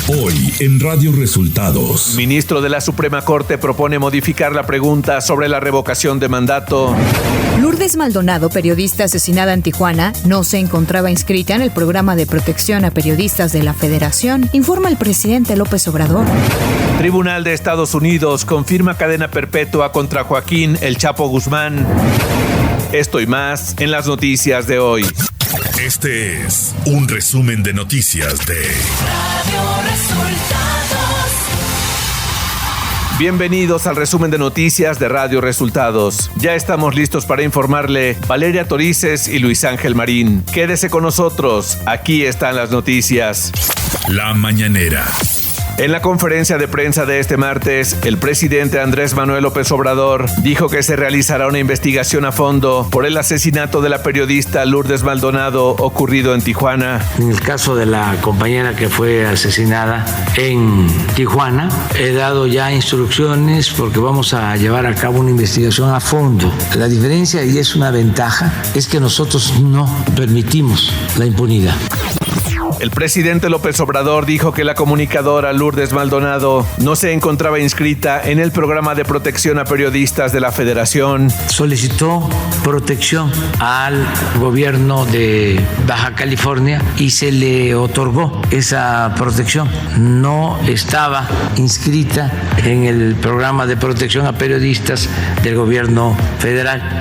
Hoy en Radio Resultados. Ministro de la Suprema Corte propone modificar la pregunta sobre la revocación de mandato. Lourdes Maldonado, periodista asesinada en Tijuana, no se encontraba inscrita en el programa de protección a periodistas de la Federación, informa el presidente López Obrador. Tribunal de Estados Unidos confirma cadena perpetua contra Joaquín El Chapo Guzmán. Esto y más en las noticias de hoy. Este es un resumen de noticias de Radio Resultados. Bienvenidos al resumen de noticias de Radio Resultados. Ya estamos listos para informarle Valeria Torices y Luis Ángel Marín. Quédese con nosotros, aquí están las noticias. La mañanera. En la conferencia de prensa de este martes, el presidente Andrés Manuel López Obrador dijo que se realizará una investigación a fondo por el asesinato de la periodista Lourdes Maldonado ocurrido en Tijuana. En el caso de la compañera que fue asesinada en Tijuana, he dado ya instrucciones porque vamos a llevar a cabo una investigación a fondo. La diferencia, y es una ventaja, es que nosotros no permitimos la impunidad. El presidente López Obrador dijo que la comunicadora Lourdes Maldonado no se encontraba inscrita en el programa de protección a periodistas de la Federación. Solicitó protección al gobierno de Baja California y se le otorgó esa protección. No estaba inscrita en el programa de protección a periodistas del gobierno federal.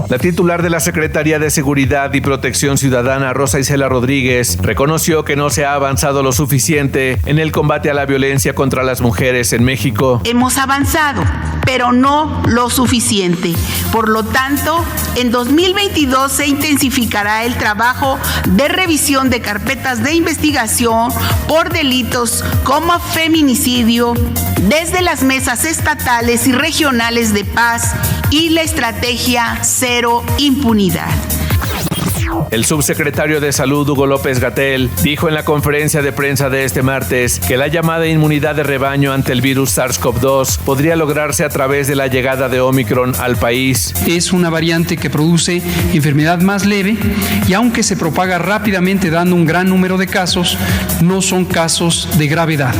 La titular de la Secretaría de Seguridad y Protección Ciudadana, Rosa Isela Rodríguez, reconoció que no se ha avanzado lo suficiente en el combate a la violencia contra las mujeres en México. Hemos avanzado, pero no lo suficiente. Por lo tanto, en 2022 se intensificará el trabajo de revisión de carpetas de investigación por delitos como feminicidio desde las mesas estatales y regionales de paz y la estrategia Cero Impunidad. El subsecretario de Salud, Hugo López-Gatell, dijo en la conferencia de prensa de este martes que la llamada inmunidad de rebaño ante el virus SARS-CoV-2 podría lograrse a través de la llegada de Omicron al país. Es una variante que produce enfermedad más leve y aunque se propaga rápidamente dando un gran número de casos, no son casos de gravedad.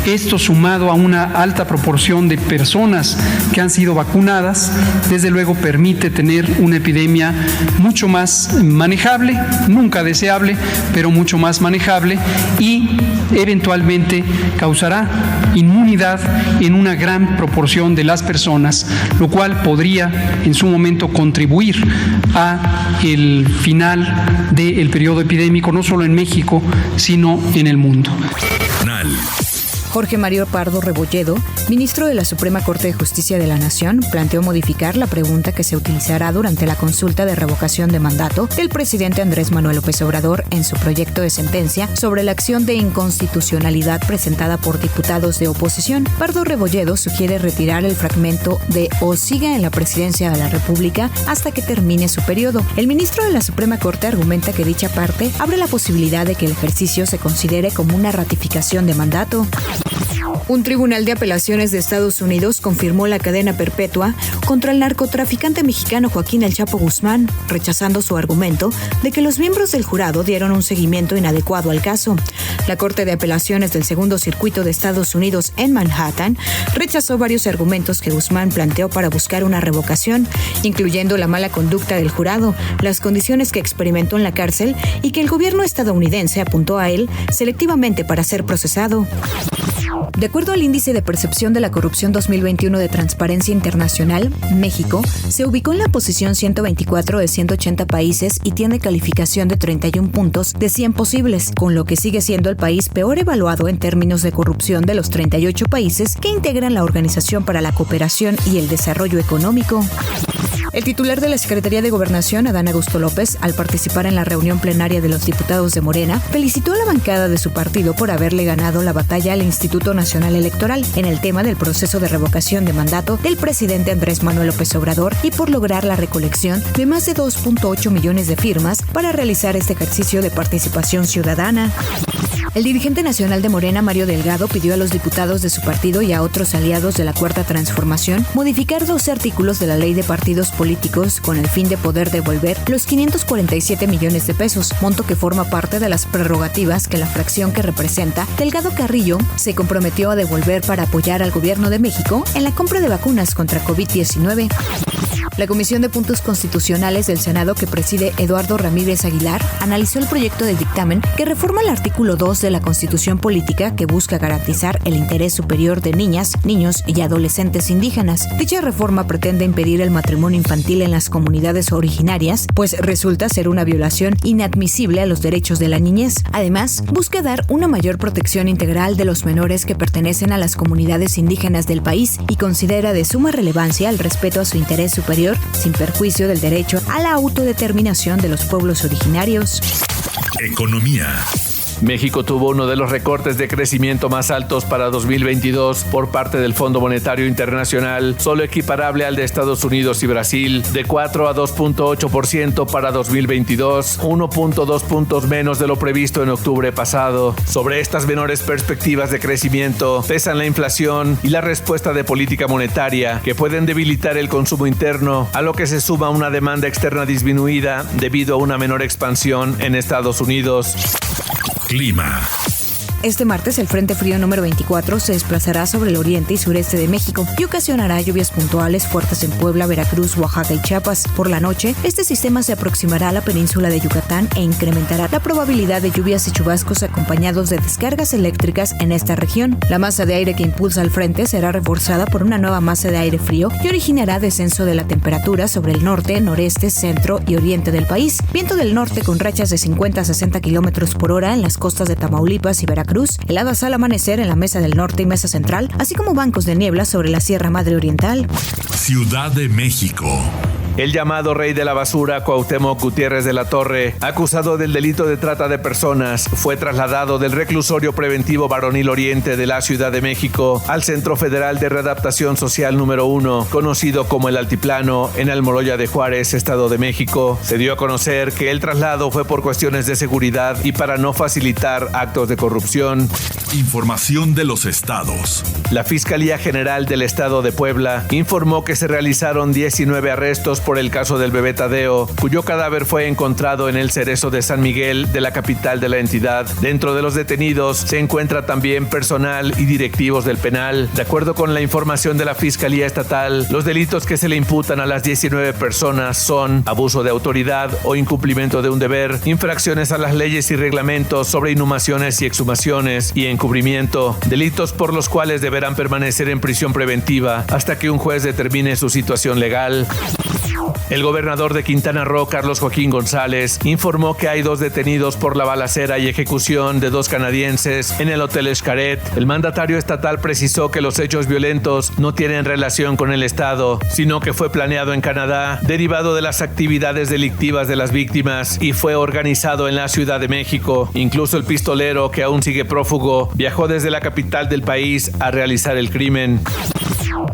Esto sumado a una alta proporción de personas que han sido vacunadas, desde luego permite tener una epidemia mucho más manejable, nunca deseable, pero mucho más manejable y eventualmente causará inmunidad en una gran proporción de las personas, lo cual podría en su momento contribuir a el final del periodo epidémico, no solo en México, sino en el mundo. Jorge Mario Pardo Rebolledo, ministro de la Suprema Corte de Justicia de la Nación, planteó modificar la pregunta que se utilizará durante la consulta de revocación de mandato del presidente Andrés Manuel López Obrador en su proyecto de sentencia sobre la acción de inconstitucionalidad presentada por diputados de oposición. Pardo Rebolledo sugiere retirar el fragmento de "o siga en la presidencia de la República hasta que termine su periodo". El ministro de la Suprema Corte argumenta que dicha parte abre la posibilidad de que el ejercicio se considere como una ratificación de mandato. Un tribunal de apelaciones de Estados Unidos confirmó la cadena perpetua contra el narcotraficante mexicano Joaquín El Chapo Guzmán, rechazando su argumento de que los miembros del jurado dieron un seguimiento inadecuado al caso. La Corte de Apelaciones del Segundo Circuito de Estados Unidos en Manhattan rechazó varios argumentos que Guzmán planteó para buscar una revocación, incluyendo la mala conducta del jurado, las condiciones que experimentó en la cárcel y que el gobierno estadounidense apuntó a él selectivamente para ser procesado. De acuerdo al Índice de Percepción de la Corrupción 2021 de Transparencia Internacional, México se ubicó en la posición 124 de 180 países y tiene calificación de 31 puntos de 100 posibles, con lo que sigue siendo el país peor evaluado en términos de corrupción de los 38 países que integran la Organización para la Cooperación y el Desarrollo Económico. El titular de la Secretaría de Gobernación, Adán Augusto López, al participar en la reunión plenaria de los diputados de Morena, felicitó a la bancada de su partido por haberle ganado la batalla al Instituto Nacional Electoral en el tema del proceso de revocación de mandato del presidente Andrés Manuel López Obrador y por lograr la recolección de más de 2.8 millones de firmas para realizar este ejercicio de participación ciudadana. El dirigente nacional de Morena, Mario Delgado, pidió a los diputados de su partido y a otros aliados de la Cuarta Transformación modificar 12 artículos de la Ley de Partidos Políticos con el fin de poder devolver los 547 millones de pesos, monto que forma parte de las prerrogativas que la fracción que representa Delgado Carrillo se comprometió a devolver para apoyar al gobierno de México en la compra de vacunas contra COVID-19. La Comisión de Puntos Constitucionales del Senado, que preside Eduardo Ramírez Aguilar, analizó el proyecto de dictamen que reforma el artículo 2 de la Constitución Política, que busca garantizar el interés superior de niñas, niños y adolescentes indígenas. Dicha reforma pretende impedir el matrimonio infantil en las comunidades originarias, pues resulta ser una violación inadmisible a los derechos de la niñez. Además, busca dar una mayor protección integral de los menores que pertenecen a las comunidades indígenas del país y considera de suma relevancia el respeto a su interés superior, sin perjuicio del derecho a la autodeterminación de los pueblos originarios. Economía. México tuvo uno de los recortes de crecimiento más altos para 2022 por parte del Fondo Monetario Internacional, solo equiparable al de Estados Unidos y Brasil, de 4 a 2.8% para 2022, 1.2 puntos menos de lo previsto en octubre pasado. Sobre estas menores perspectivas de crecimiento pesan la inflación y la respuesta de política monetaria, que pueden debilitar el consumo interno, a lo que se suma una demanda externa disminuida debido a una menor expansión en Estados Unidos. Clima. Este martes, el Frente Frío número 24 se desplazará sobre el oriente y sureste de México y ocasionará lluvias puntuales fuertes en Puebla, Veracruz, Oaxaca y Chiapas. Por la noche, este sistema se aproximará a la península de Yucatán e incrementará la probabilidad de lluvias y chubascos acompañados de descargas eléctricas en esta región. La masa de aire que impulsa al frente será reforzada por una nueva masa de aire frío que originará descenso de la temperatura sobre el norte, noreste, centro y oriente del país. Viento del norte con rachas de 50 a 60 kilómetros por hora en las costas de Tamaulipas y Veracruz. Heladas al amanecer en la Mesa del Norte y Mesa Central, así como bancos de niebla sobre la Sierra Madre Oriental. Ciudad de México. El llamado rey de la basura, Cuauhtémoc Gutiérrez de la Torre, acusado del delito de trata de personas, fue trasladado del reclusorio preventivo Varonil Oriente de la Ciudad de México al Centro Federal de Readaptación Social número 1, conocido como el Altiplano, en Almoloya de Juárez, Estado de México. Se dio a conocer que el traslado fue por cuestiones de seguridad y para no facilitar actos de corrupción. Información de los estados. La Fiscalía General del Estado de Puebla informó que se realizaron 19 arrestos por el caso del bebé Tadeo, cuyo cadáver fue encontrado en el Cerezo de San Miguel de la capital de la entidad. Dentro de los detenidos se encuentra también personal y directivos del penal. De acuerdo con la información de la Fiscalía Estatal, los delitos que se le imputan a las 19 personas son abuso de autoridad o incumplimiento de un deber, infracciones a las leyes y reglamentos sobre inhumaciones y exhumaciones y encubrimiento, delitos por los cuales deberán permanecer en prisión preventiva hasta que un juez determine su situación legal. El gobernador de Quintana Roo, Carlos Joaquín González, informó que hay 2 detenidos por la balacera y ejecución de 2 canadienses en el Hotel Xcaret. El mandatario estatal precisó que los hechos violentos no tienen relación con el Estado, sino que fue planeado en Canadá, derivado de las actividades delictivas de las víctimas y fue organizado en la Ciudad de México. Incluso el pistolero, que aún sigue prófugo, viajó desde la capital del país a realizar el crimen.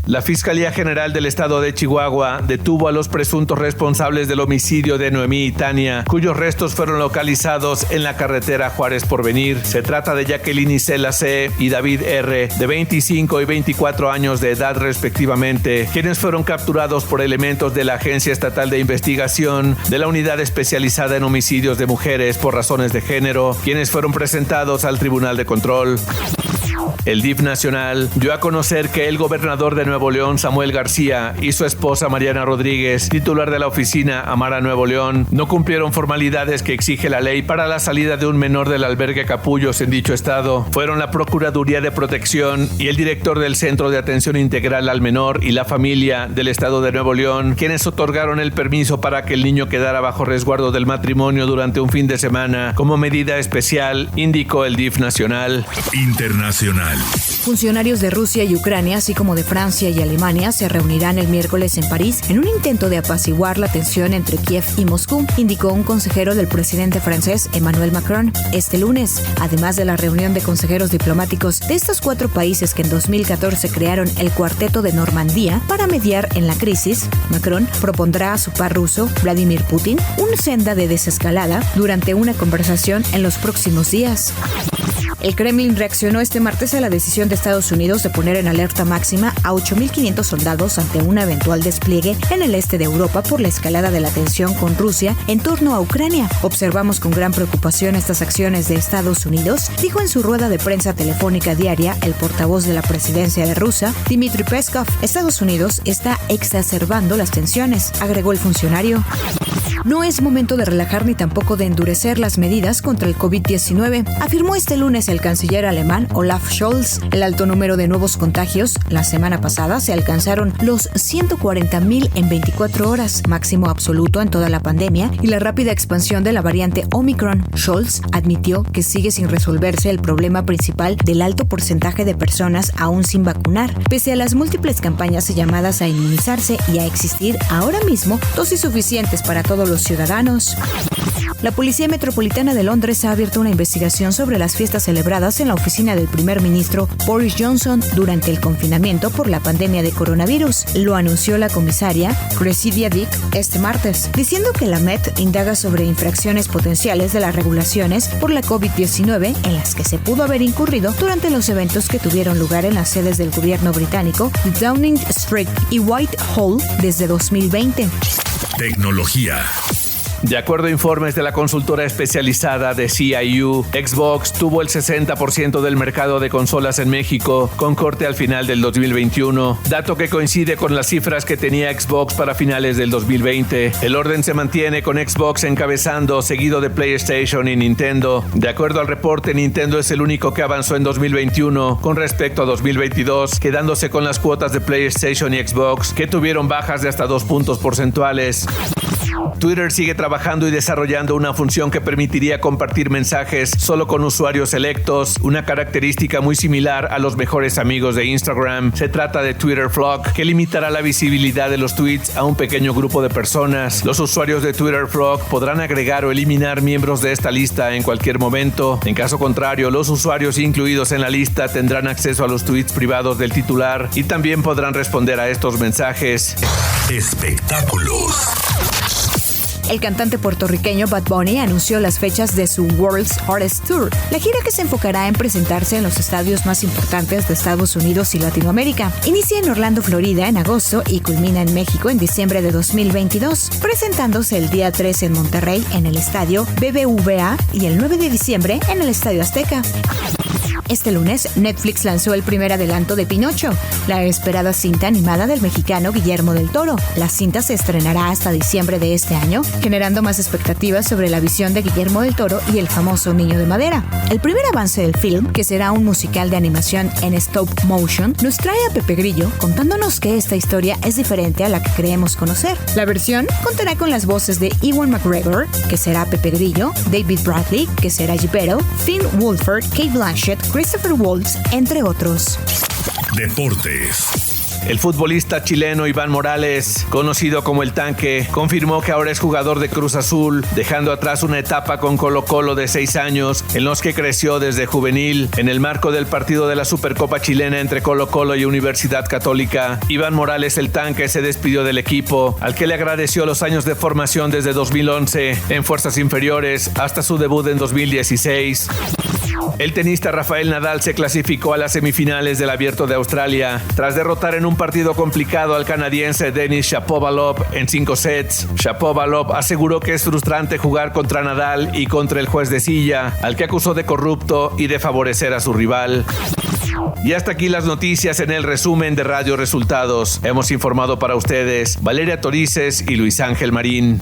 La Fiscalía General del Estado de Chihuahua detuvo a los presuntos responsables del homicidio de Noemí y Tania, cuyos restos fueron localizados en la carretera Juárez Porvenir. Se trata de Jacqueline Isela C. y David R., de 25 y 24 años de edad respectivamente, quienes fueron capturados por elementos de la Agencia Estatal de Investigación de la Unidad Especializada en Homicidios de Mujeres por razones de género, quienes fueron presentados al Tribunal de Control. El DIF nacional dio a conocer que el gobernador de Nuevo León, Samuel García, y su esposa Mariana Rodríguez, titular de la oficina Amara Nuevo León, no cumplieron formalidades que exige la ley para la salida de un menor del albergue Capullos en dicho estado. Fueron la Procuraduría de Protección y el director del Centro de Atención Integral al Menor y la Familia del estado de Nuevo León quienes otorgaron el permiso para que el niño quedara bajo resguardo del matrimonio durante un fin de semana como medida especial, indicó el DIF nacional. Internacional. Funcionarios de Rusia y Ucrania, así como de Francia y Alemania, se reunirán el miércoles en París en un intento de apaciguar la tensión entre Kiev y Moscú, indicó un consejero del presidente francés Emmanuel Macron este lunes. Además de la reunión de consejeros diplomáticos de estos 4 países que en 2014 crearon el Cuarteto de Normandía para mediar en la crisis, Macron propondrá a su par ruso, Vladimir Putin, una senda de desescalada durante una conversación en los próximos días. El Kremlin reaccionó este martes a la decisión de Estados Unidos de poner en alerta máxima a 8.500 soldados ante un eventual despliegue en el este de Europa por la escalada de la tensión con Rusia en torno a Ucrania. Observamos con gran preocupación estas acciones de Estados Unidos, dijo en su rueda de prensa telefónica diaria el portavoz de la presidencia de Rusia, Dmitry Peskov. Estados Unidos está exacerbando las tensiones, agregó el funcionario. No es momento de relajar ni tampoco de endurecer las medidas contra el COVID-19, afirmó este lunes el canciller alemán Olaf Scholz. El alto número de nuevos contagios la semana pasada se alcanzaron los 140.000 en 24 horas, máximo absoluto en toda la pandemia, y la rápida expansión de la variante Omicron. Scholz admitió que sigue sin resolverse el problema principal del alto porcentaje de personas aún sin vacunar, pese a las múltiples campañas y llamadas a inmunizarse y a existir ahora mismo dosis suficientes para todos los ciudadanos. La Policía Metropolitana de Londres ha abierto una investigación sobre las fiestas celebradas en la oficina del primer ministro Boris Johnson durante el confinamiento por la pandemia de coronavirus. Lo anunció la comisaria Cressida Dick este martes, diciendo que la Met indaga sobre infracciones potenciales de las regulaciones por la COVID-19 en las que se pudo haber incurrido durante los eventos que tuvieron lugar en las sedes del gobierno británico, Downing Street y Whitehall desde 2020. Tecnología. De acuerdo a informes de la consultora especializada de CIU, Xbox tuvo el 60% del mercado de consolas en México, con corte al final del 2021, dato que coincide con las cifras que tenía Xbox para finales del 2020. El orden se mantiene con Xbox encabezando, seguido de PlayStation y Nintendo. De acuerdo al reporte, Nintendo es el único que avanzó en 2021 con respecto a 2022, quedándose con las cuotas de PlayStation y Xbox, que tuvieron bajas de hasta 2 puntos porcentuales. Twitter sigue trabajando y desarrollando una función que permitiría compartir mensajes solo con usuarios selectos, una característica muy similar a los mejores amigos de Instagram. Se trata de Twitter Flock, que limitará la visibilidad de los tweets a un pequeño grupo de personas. Los usuarios de Twitter Flock podrán agregar o eliminar miembros de esta lista en cualquier momento. En caso contrario, los usuarios incluidos en la lista tendrán acceso a los tweets privados del titular y también podrán responder a estos mensajes. Espectáculos. El cantante puertorriqueño Bad Bunny anunció las fechas de su World's Hardest Tour, la gira que se enfocará en presentarse en los estadios más importantes de Estados Unidos y Latinoamérica. Inicia en Orlando, Florida, en agosto y culmina en México en diciembre de 2022, presentándose el día 3 en Monterrey en el estadio BBVA y el 9 de diciembre en el Estadio Azteca. Este lunes, Netflix lanzó el primer adelanto de Pinocho, la esperada cinta animada del mexicano Guillermo del Toro. La cinta se estrenará hasta diciembre de este año, generando más expectativas sobre la visión de Guillermo del Toro y el famoso Niño de Madera. El primer avance del film, que será un musical de animación en stop motion, nos trae a Pepe Grillo contándonos que esta historia es diferente a la que creemos conocer. La versión contará con las voces de Ewan McGregor, que será Pepe Grillo, David Bradley, que será Geppetto, Finn Wolfhard, Cate Blanchett, Christopher Waltz, entre otros. Deportes. El futbolista chileno Iván Morales, conocido como El Tanque, confirmó que ahora es jugador de Cruz Azul, dejando atrás una etapa con Colo-Colo de 6 años, en los que creció desde juvenil. En el marco del partido de la Supercopa chilena entre Colo-Colo y Universidad Católica, Iván Morales El Tanque se despidió del equipo, al que le agradeció los años de formación desde 2011 en fuerzas inferiores hasta su debut en 2016. El tenista Rafael Nadal se clasificó a las semifinales del Abierto de Australia tras derrotar en un partido complicado al canadiense Denis Shapovalov en 5 sets. Shapovalov aseguró que es frustrante jugar contra Nadal y contra el juez de silla, al que acusó de corrupto y de favorecer a su rival. Y hasta aquí las noticias en el resumen de Radio Resultados. Hemos informado para ustedes Valeria Torices y Luis Ángel Marín.